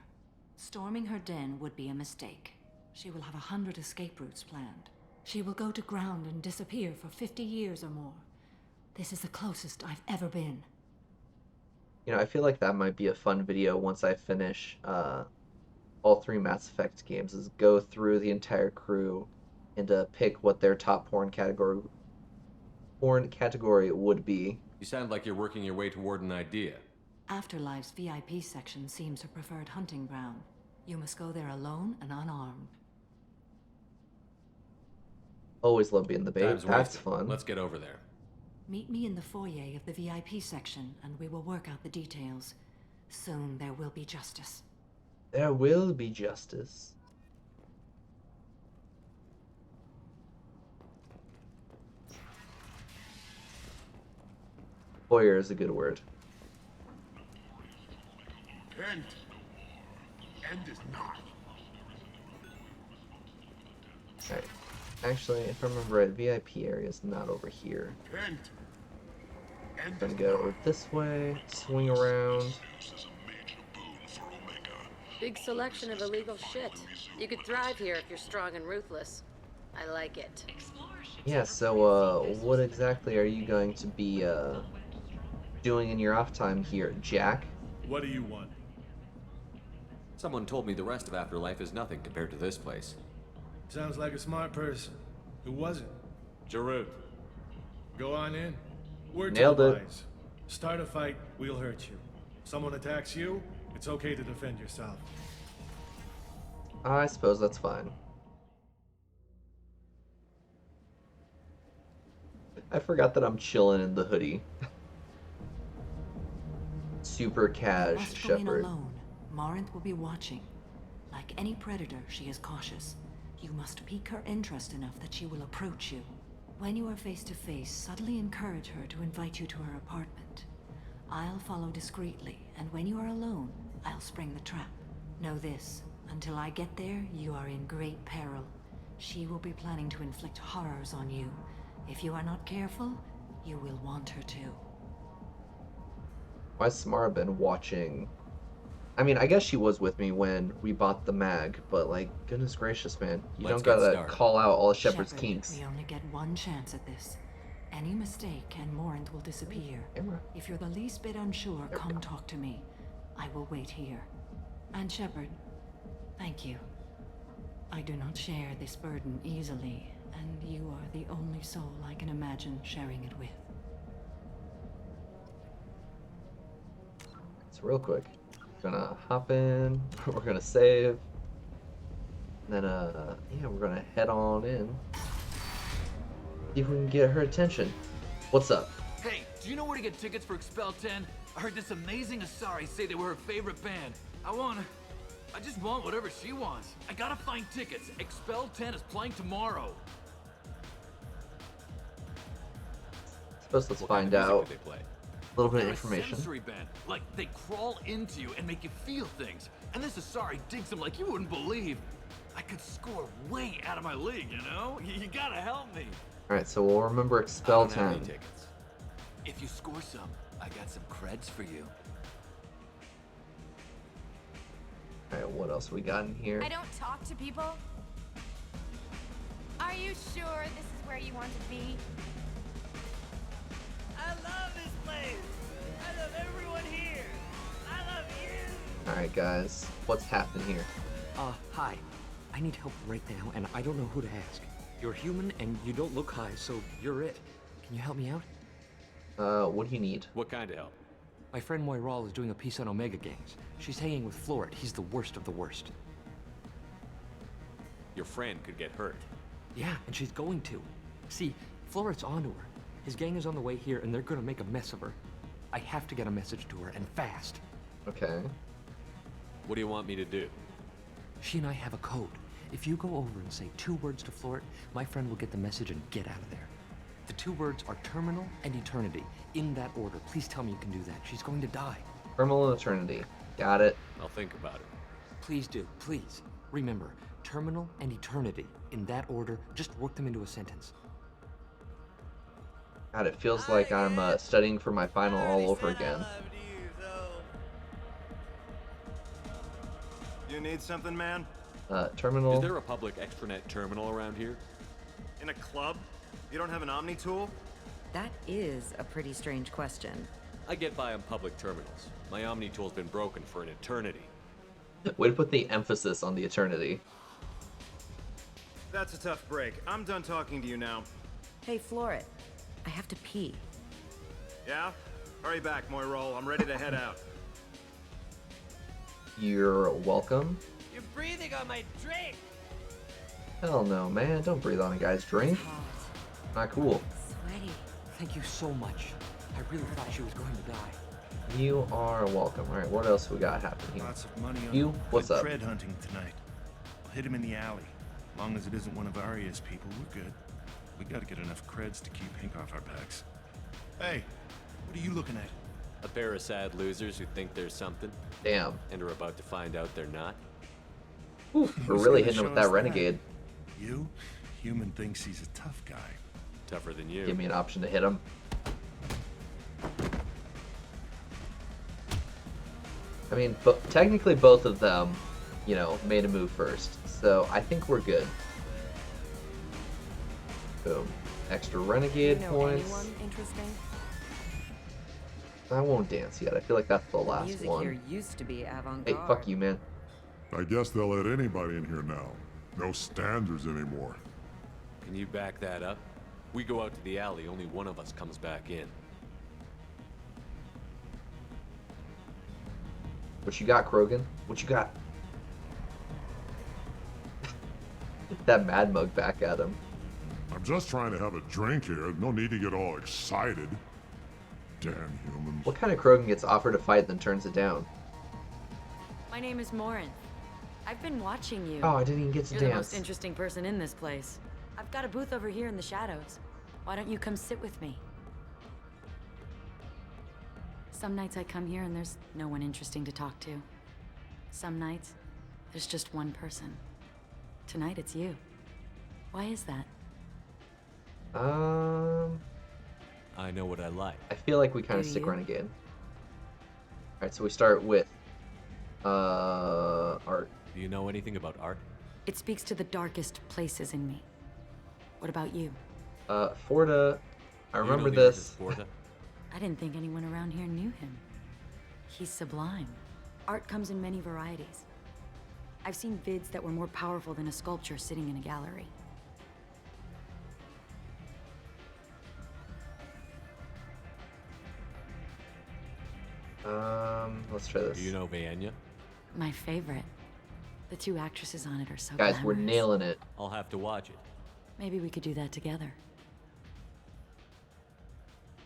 Storming her den would be a mistake. She will have 100 escape routes planned. She will go to ground and disappear for 50 years or more. This is the closest I've ever been. You know, I feel like that might be a fun video once I finish all 3 Mass Effect games, is go through the entire crew and pick what their top porn category would be. You sound like you're working your way toward an idea. Afterlife's VIP section seems her preferred hunting ground. You must go there alone and unarmed. Always love being the bait. Time's That's wasted. fun. Let's get over there. Meet me in the foyer of the VIP section, and we will work out the details. Soon there will be justice. There will be justice. Foyer is a good word. End. End is not. Alright. Actually, if I remember right, VIP area is not over here. End. I'm gonna go this way, swing around. Big selection of illegal shit. You could thrive here if you're strong and ruthless. I like it. Yeah, so, what exactly are you going to be, doing in your off time here, Jack? What do you want? Someone told me the rest of Afterlife is nothing compared to this place. Sounds like a smart person. Who was it? Jarut. Go on in. Word Nailed to the it. wise. Start a fight, we'll hurt you. Someone attacks you, it's okay to defend yourself. I suppose that's fine. I forgot that I'm chilling in the hoodie. Super You cash must go in Shepherd. alone. Morinth will be watching. Like any predator, she is cautious. You must pique her interest enough that she will approach you. When you are face to face, subtly encourage her to invite you to her apartment. I'll follow discreetly, and when you are alone, I'll spring the trap. Know this, until I get there, you are in great peril. She will be planning to inflict horrors on you. If you are not careful, you will want her to. Why's Samara been watching? I mean, I guess she was with me when we bought the mag, but like, goodness gracious, man. You Let's don't get gotta started. call out all of Shepard's Shepard, kinks. we only get one chance at this. Any mistake and Morinth will disappear. Camera. If you're the least bit unsure, come talk to me. I will wait here. And Shepard, thank you. I do not share this burden easily, and you are the only soul I can imagine sharing it with. So real quick, gonna hop in. We're gonna save. And then yeah, we're gonna head on in. See if we can get her attention. What's up? Hey, do you know where to get tickets for Expel 10? I heard this amazing Asari say they were her favorite band. I just want whatever she wants. I gotta find tickets. Expel 10 is playing tomorrow. Suppose let's What find kind of music out do they play? a little bit of They're information. a sensory band. Like, they crawl into you and make you feel things. And this Asari digs them like you wouldn't believe. I could score way out of my league, you know? You gotta help me. Alright, so we'll remember Expel I don't have any 10. tickets. If you score some, I got some creds for you. Alright, what else we got in here? I don't talk to people. Are you sure this is where you want to be? I love this place. I love everyone here. I love you. Alright, guys, what's happening here? Hi. I need help right now, and I don't know who to ask. You're human, and you don't look high, so you're it. Can you help me out? What do you need? What kind of help? My friend Moiral is doing a piece on Omega gangs. She's hanging with Florid. He's the worst of the worst. Your friend could get hurt. Yeah, and she's going to. See, Florid's onto her. His gang is on the way here, and they're gonna make a mess of her. I have to get a message to her, and fast. Okay. What do you want me to do? She and I have a code. If you go over and say 2 words to Florid, my friend will get the message and get out of there. The 2 words are terminal and eternity, in that order. Please tell me you can do that. She's going to die. Terminal and eternity. Got it. I'll think about it. Please do, please. Remember, terminal and eternity, in that order. Just work them into a sentence. God, it feels like I'm studying for my final all over again. You need something, man? Terminal. Is there a public extranet terminal around here? In a club? You don't have an Omni tool? That is a pretty strange question. I get by on public terminals. My Omni tool's been broken for an eternity. Way to put the emphasis on the eternity. That's a tough break. I'm done talking to you now. Hey, Florid. I have to pee. Yeah? Hurry back, Moiral. I'm ready to head out. You're welcome. You're breathing on my drink. Hell no, man. Don't breathe on a guy's drink. Not cool. Sweaty. Thank you so much. I really thought she was going to die. You are welcome. Alright, what else we got happening here? Lots of money on You, what's up? cred hunting tonight. I'll hit him in the alley. As long as it isn't one of Arya's people, we're good. We gotta get enough creds to keep Hank off our backs. Hey, what are you looking at? A pair of sad losers who think there's something. Damn. And are about to find out they're not. Oof, we're really hitting him with that Renegade. You? Human thinks he's a tough guy. Tougher than you. Give me an option to hit him. I mean, technically both of them, you know, made a move first. So I think we're good. Boom. Extra Renegade points. Anyone interesting? I won't dance yet. I feel like that's the last Music one. here used to be avant-garde. Hey, fuck you, man. I guess they'll let anybody in here now. No standards anymore. Can you back that up? We go out to the alley, only one of us comes back in. What you got, Krogan? What you got? That mad mug back at him. I'm just trying to have a drink here. No need to get all excited. Damn humans. What kind of Krogan gets offered a fight then turns it down? My name is Morin. I've been watching you. Oh, I didn't even get to You're the dance. most interesting person in this place. I've got a booth over here in the shadows. Why don't you come sit with me? Some nights I come here and there's no one interesting to talk to. Some nights, there's just one person. Tonight it's you. Why is that? I know what I like. I feel like we kind of Do stick you? Renegade. Alright, so we start with art. Do you know anything about art? It speaks to the darkest places in me. What about you? Forta, I You remember know the this. artist Forta? I didn't think anyone around here knew him. He's sublime. Art comes in many varieties. I've seen vids that were more powerful than a sculpture sitting in a gallery. Let's try this. Do you know Vianya? My favorite. The 2 actresses on it are so Guys, we're glamorous. nailing it. I'll have to watch it. Maybe we could do that together.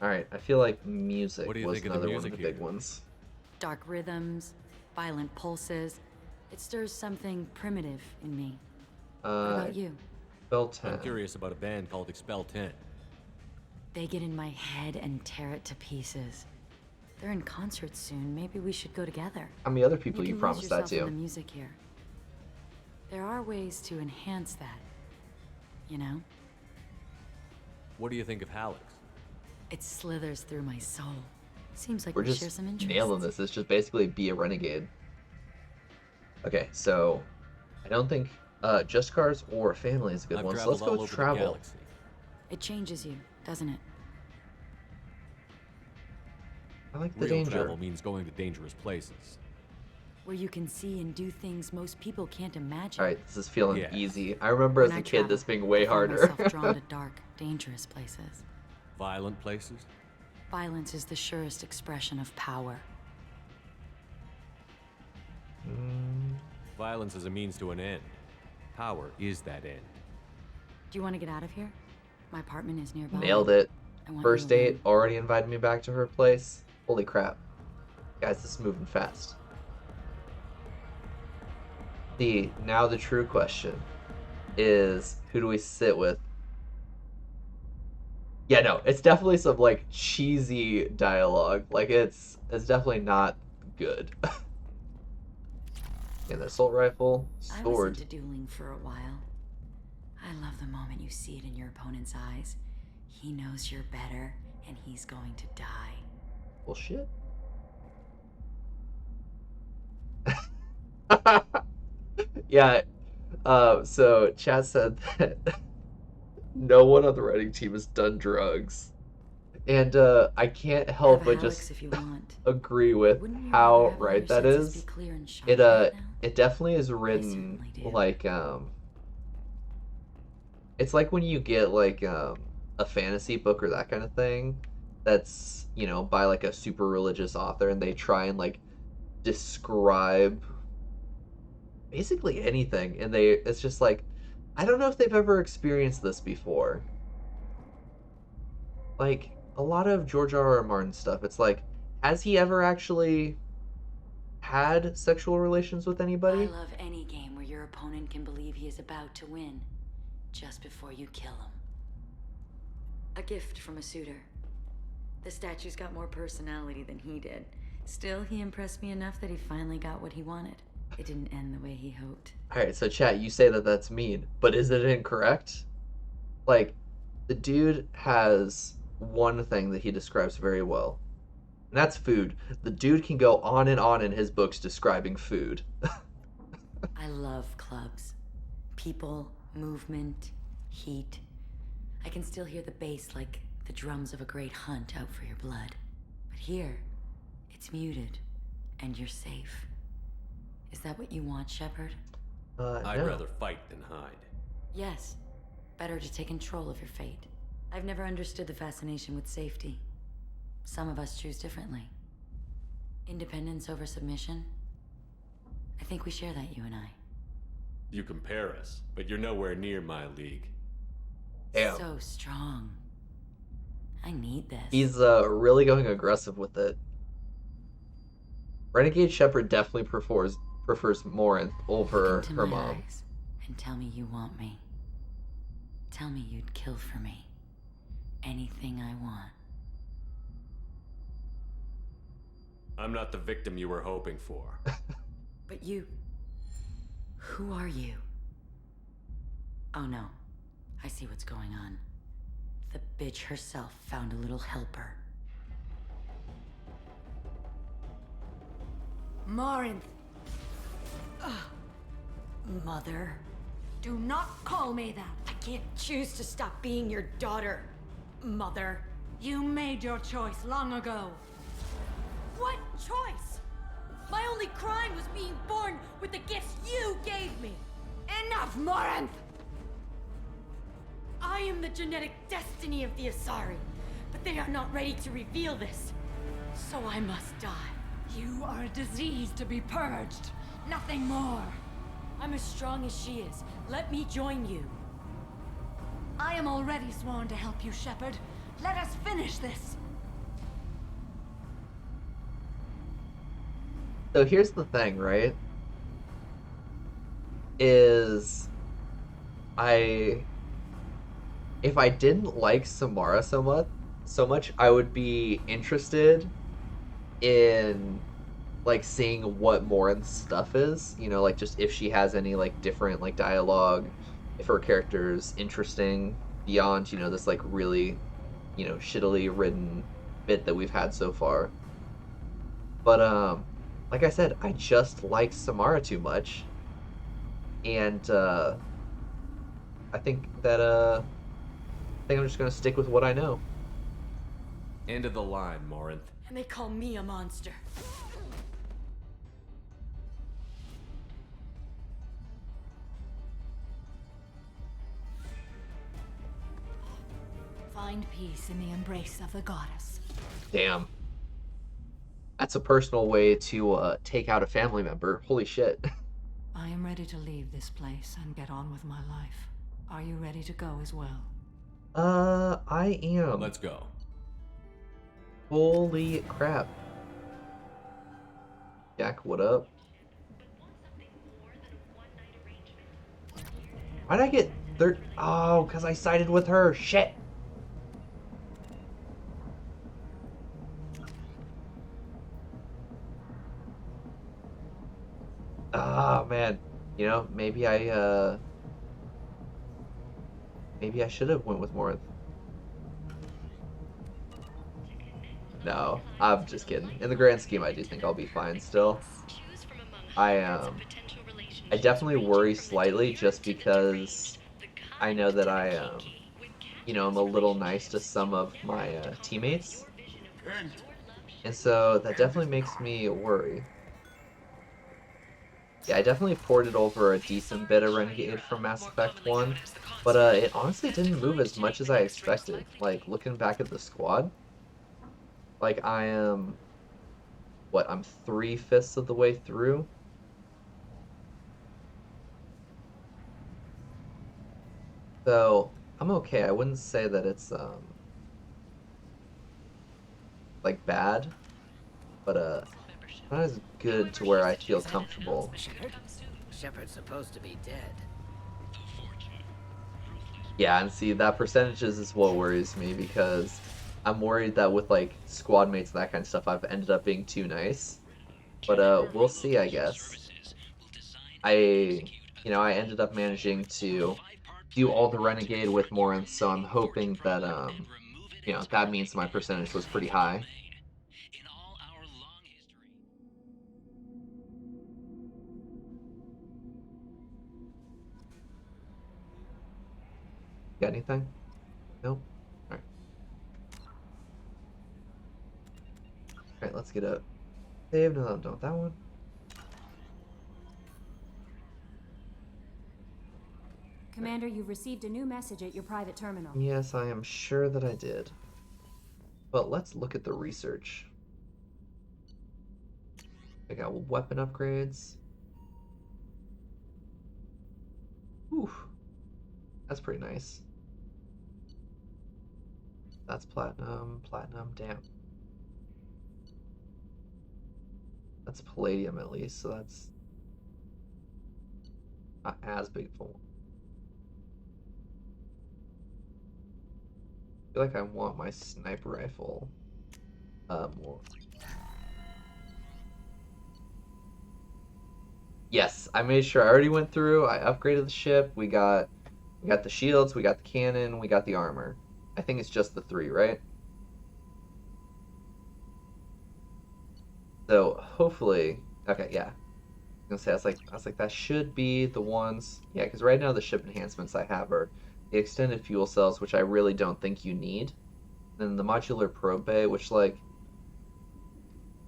Alright, I feel like music What do you was think of the another one of music the big here? ones. Dark rhythms, violent pulses. It stirs something primitive in me. What about you? Expel 10. I'm curious about a band called Expel 10. They get in my head and tear it to pieces. They're in concert soon. Maybe we should go together. How many other people You you can promised lose that yourself to? in the music here. There are ways to enhance that. You know? What do you think of Hallex? It slithers through my soul. Seems like We're we share just some interests. nailing this. It's just basically be a renegade. Okay, so I don't think just cars or family is a good I've one. So let's traveled go all with over the travel. galaxy. It changes you, doesn't it? I like the Real danger. travel means going to dangerous places. Where you can see and do things most people can't imagine. All right, this is feeling Yeah. easy. I remember When as I a kid travel, this being way I find harder. myself drawn to dark, dangerous places. Violent places? Violence is the surest expression of power. Violence is a means to an end. Power is that end. Do you want to get out of here? My apartment is nearby. Nailed it. I want First you alone. date, already invited me back to her place. Holy crap. Guys, this is moving fast. Now the true question is, who do we sit with? Yeah, no, it's definitely some, like, cheesy dialogue. Like, it's definitely not good. And the assault rifle, I was sword. into dueling for a while. I love the moment you see it in your opponent's eyes. He knows you're better, and he's going to die. Bullshit. Yeah, so Chad said that no one on the writing team has done drugs. And I can't help Have a but Helix just if you want. agree with Wouldn't you how rather have all right your that senses is. be clear and sharp It right now? it definitely is written certainly do. like it's like when you get like a fantasy book or that kind of thing that's, you know, by like a super religious author, and they try and like describe basically anything, and it's just like, I don't know if they've ever experienced this before. Like a lot of George R. R. Martin stuff, it's like, has he ever actually had sexual relations with I anybody? love any game where your opponent can believe he is about to win, just before you kill him. A gift from a suitor. The statue's got more personality than he did. Still, he impressed me enough that he finally got what he wanted. It didn't end the way he hoped. Alright, so chat, you say that that's mean, but is it incorrect? Like, the dude has one thing that he describes very well, and that's food. The dude can go on and on in his books describing food. I love clubs. People, movement, heat. I can still hear the bass like the drums of a great hunt out for your blood. But here, it's muted, and you're safe. Is that what you want, Shepard? I'd No. rather fight than hide. Yes. Better to take control of your fate. I've never understood the fascination with safety. Some of us choose differently. Independence over submission? I think we share that, you and I. You compare us, but you're nowhere near my league. Damn. So strong. I need this. He's really going aggressive with it. Renegade Shepard definitely prefers Morinth over Look into her my mom. eyes and tell me you want me. Tell me you'd kill for me. Anything I want. I'm not the victim you were hoping for. But you... Who are you? Oh no. I see what's going on. The bitch herself found a little helper. Morinth! Mother. Do not call me that. I can't choose to stop being your daughter, Mother. You made your choice long ago. What choice? My only crime was being born with the gifts you gave me. Enough, Morinth! I am the genetic destiny of the Asari, but they are not ready to reveal this. So I must die. You are a disease to be purged. Nothing more. I'm as strong as she is. Let me join you. I am already sworn to help you, Shepard. Let us finish this. So here's the thing, right? Is if I didn't like Samara so much, I would be interested in like seeing what Morinth's stuff is, you know, like just if she has any like different like dialogue, if her character's interesting beyond, you know, this like really, you know, shittily written bit that we've had so far. But like I said, I just like Samara too much. And I think that I think I'm just gonna stick with what I know. End of the line, Morinth. And they call me a monster. Find peace in the embrace of the goddess. Damn. That's a personal way to take out a family member. Holy shit. I am ready to leave this place and get on with my life. Are you ready to go as well? I am. Let's go. Holy crap. Jack, what up? Why'd I get third? Oh, because I sided with her. Shit. Oh, man. You know, maybe I should have went with Morinth. No, I'm just kidding. In the grand scheme, I do think I'll be fine still. I definitely worry slightly just because I know that you know, I'm a little nice to some of my teammates. And so that definitely makes me worry. Yeah, I definitely ported over a decent bit of Renegade from Mass Effect 1, but it honestly didn't move as much as I expected. Like, looking back at the squad, like, I am, what, I'm 3/5 of the way through? So, I'm okay. I wouldn't say that it's, like, bad, but, not as good to where I feel comfortable. Shepard's supposed to be dead. Yeah, and see, that percentages is what worries me because I'm worried that with like squad mates and that kind of stuff, I've ended up being too nice. But we'll see, I guess. I ended up managing to do all the Renegade with Morinth, so I'm hoping that that means my percentage was pretty high. Got anything? Nope. Alright. Alright, let's get a save. No, don't want that one. Commander, you've received a new message at your private terminal. Yes, I am sure that I did. But let's look at the research. I got weapon upgrades. Ooh, that's pretty nice. That's platinum, damn. That's palladium at least, so that's not as big of a one. I feel like I want my sniper rifle more. Yes, I made sure I already went through. I upgraded the ship. We got the shields, we got the cannon, we got the armor. I think it's just the 3, right? So hopefully, okay, yeah. I was gonna say, I was like, that should be the ones. Yeah, because right now the ship enhancements I have are the extended fuel cells, which I really don't think you need. Then the modular probe bay, which like,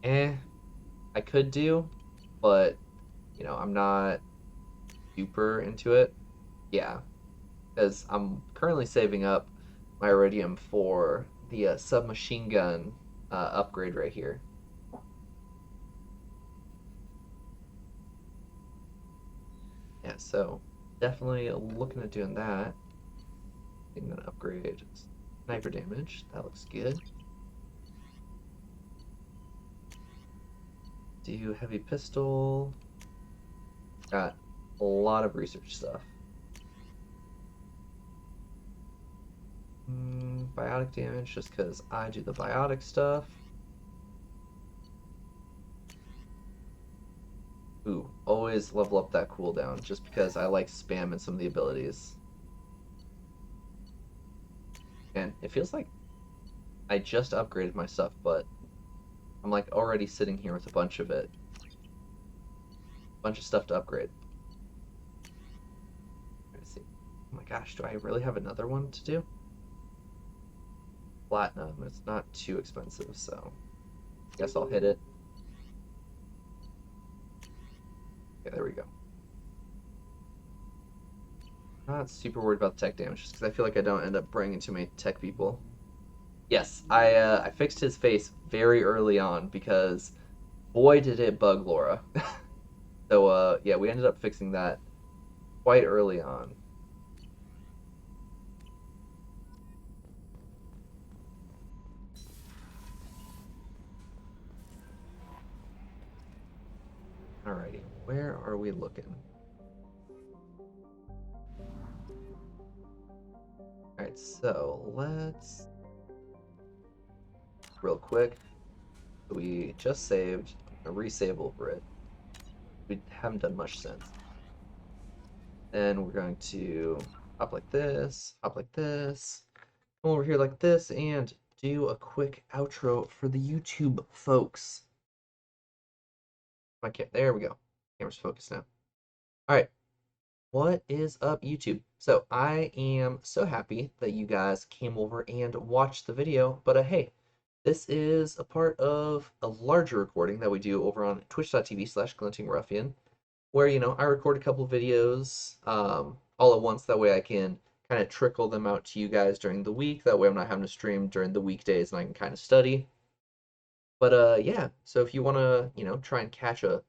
I could do, but I'm not super into it. Yeah, because I'm currently saving up my iridium for the submachine gun upgrade right here. Yeah, so definitely looking at doing that. I'm gonna upgrade sniper damage. That looks good. Do heavy pistol. Got a lot of research stuff. Biotic damage, just because I do the biotic stuff. Ooh, always level up that cooldown, just because I like spamming some of the abilities. And it feels like I just upgraded my stuff, but I'm like already sitting here with a bunch of it. Bunch of stuff to upgrade. Let's see. Oh my gosh, do I really have another one to do? Platinum. It's not too expensive, so guess I'll hit it. Okay, there we go. Not super worried about the tech damage, just because I feel like I don't end up bringing too many tech people. Yes, I fixed his face very early on because boy did it bug Laura. So yeah, we ended up fixing that quite early on. Alrighty, where are we looking? Alright, so let's real quick. We just saved. I'm gonna resave over it. We haven't done much since. Then we're going to hop like this, come over here like this, and do a quick outro for the YouTube folks. There we go. Camera's focused now. Alright, what is up, YouTube? So I am so happy that you guys came over and watched the video, but hey, this is a part of a larger recording that we do over on twitch.tv/GlintingRuffian, where, you know, I record a couple videos all at once. That way I can kind of trickle them out to you guys during the week. That way I'm not having to stream during the weekdays and I can kind of study. But yeah, so if you want to, you know, try and catch a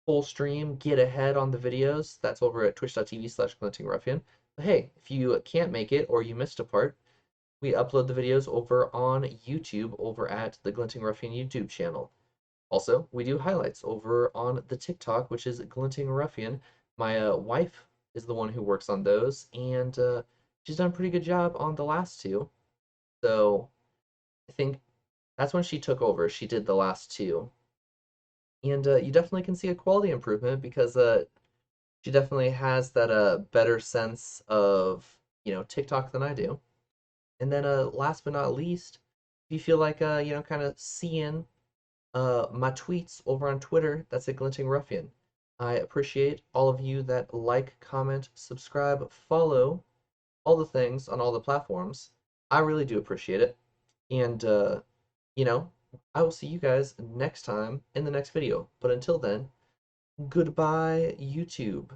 full stream, get ahead on the videos, that's over at twitch.tv/GlintingRuffian. But hey, if you can't make it or you missed a part, we upload the videos over on YouTube over at the Glinting Ruffian YouTube channel. Also, we do highlights over on the TikTok, which is Glinting Ruffian. My wife is the one who works on those, and she's done a pretty good job on the last two. So I think that's when she took over. She did the last two. And you definitely can see a quality improvement because she definitely has that better sense of, you know, TikTok than I do. And then last but not least, if you feel like you know, kind of seeing my tweets over on Twitter, that's at Glinting Ruffian. I appreciate all of you that like, comment, subscribe, follow, all the things on all the platforms. I really do appreciate it. And you know, I will see you guys next time in the next video. But until then, goodbye, YouTube.